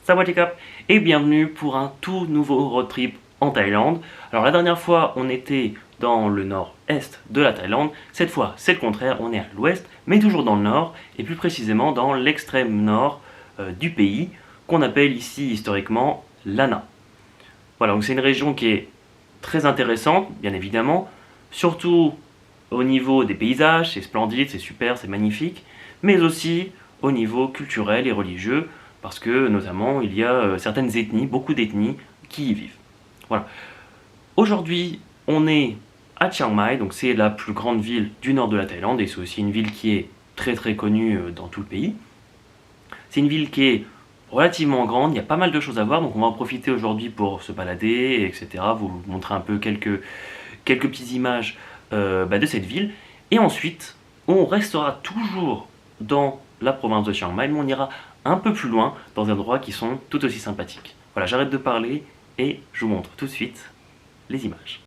Sawadee et bienvenue pour un tout nouveau road trip en Thaïlande. Alors la dernière fois on était dans le nord-est de la Thaïlande, cette fois c'est le contraire, on est à l'ouest mais toujours dans le nord et plus précisément dans l'extrême nord du pays qu'on appelle ici historiquement Lana. Voilà, donc c'est une région qui est très intéressante bien évidemment, surtout au niveau des paysages, c'est splendide, c'est super, c'est magnifique, mais aussi au niveau culturel et religieux, parce que notamment il y a certaines ethnies, beaucoup d'ethnies qui y vivent. Voilà. Aujourd'hui, on est à Chiang Mai, donc c'est la plus grande ville du nord de la Thaïlande et c'est aussi une ville qui est très très connue dans tout le pays. C'est une ville qui est relativement grande, il y a pas mal de choses à voir, donc on va en profiter aujourd'hui pour se balader, etc. Vous montrer un peu quelques petites images de cette ville. Et ensuite, on restera toujours dans la province de Chiang Mai, mais on ira un peu plus loin, dans des endroits qui sont tout aussi sympathiques. Voilà, j'arrête de parler et je vous montre tout de suite les images.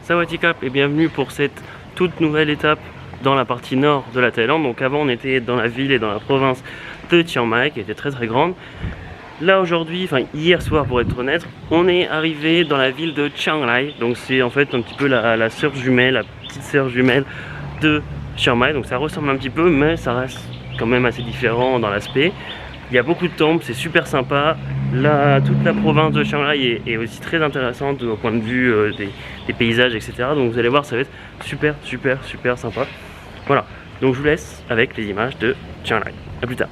Sawadee et bienvenue pour cette toute nouvelle étape dans la partie nord de la Thaïlande. Donc avant on était dans la ville et dans la province de Chiang Mai qui était très très grande. là aujourd'hui, enfin hier soir pour être honnête, on est arrivé dans la ville de Chiang Rai. Donc c'est en fait un petit peu la sœur jumelle, la petite sœur jumelle de Chiang Mai. Donc ça ressemble un petit peu, mais ça reste quand même assez différent dans l'aspect. Il y a beaucoup de temples, c'est super sympa. Là, toute la province de Chiang Rai est aussi très intéressante au point de vue des paysages, etc. Donc vous allez voir, ça va être super sympa. Voilà, donc je vous laisse avec les images de Chiang Rai. A plus tard.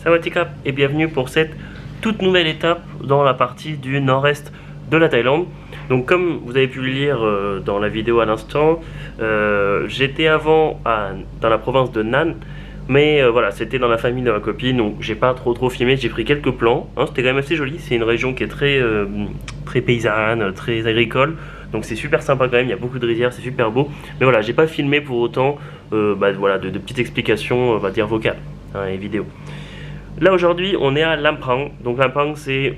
Sawadee-krap et bienvenue pour cette toute nouvelle étape dans la partie du nord-est de la Thaïlande. Donc comme vous avez pu le lire dans la vidéo à l'instant, j'étais avant dans la province de Nan, mais voilà, c'était dans la famille de ma copine, donc j'ai pas trop filmé, j'ai pris quelques plans, hein, c'était quand même assez joli, c'est une région qui est très paysanne, très agricole, donc c'est super sympa quand même, il y a beaucoup de rizières, c'est super beau, mais voilà, j'ai pas filmé pour autant voilà, de petites explications, on va dire vocales, hein, et vidéo. Là aujourd'hui on est à Lampang, donc Lampang c'est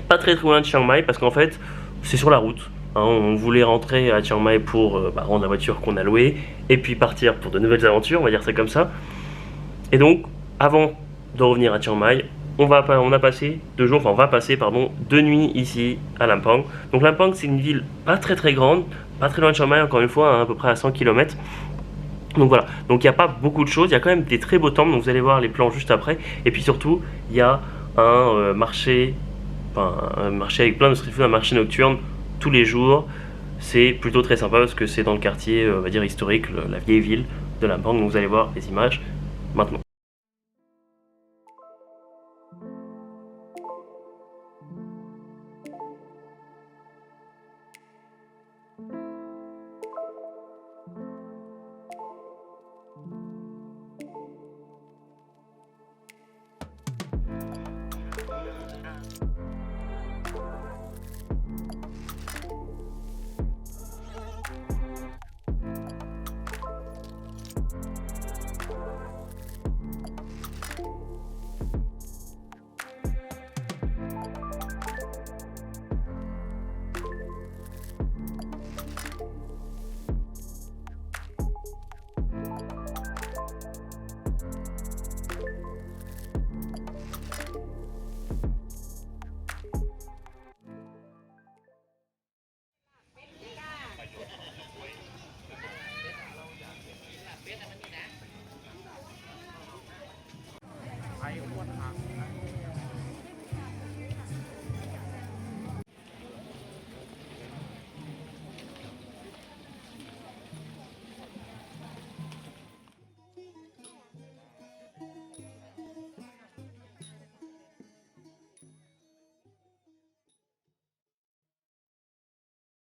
pas très loin de Chiang Mai parce qu'en fait c'est sur la route, hein, on voulait rentrer à Chiang Mai pour rendre la voiture qu'on a louée et puis partir pour de nouvelles aventures, on va dire ça comme ça. Et donc avant de revenir à Chiang Mai, on a passé 2 jours, enfin on va passer pardon 2 nuits ici à Lampang. Donc Lampang c'est une ville pas très grande, pas très loin de Chiang Mai encore une fois, hein, à peu près à 100 km. Donc voilà, donc il n'y a pas beaucoup de choses, il y a quand même des très beaux temples, donc vous allez voir les plans juste après. Et puis surtout, il y a un marché, enfin un marché avec plein de street food, un marché nocturne tous les jours. C'est plutôt très sympa parce que c'est dans le quartier, on va dire historique, la vieille ville de Lampang. Donc vous allez voir les images maintenant.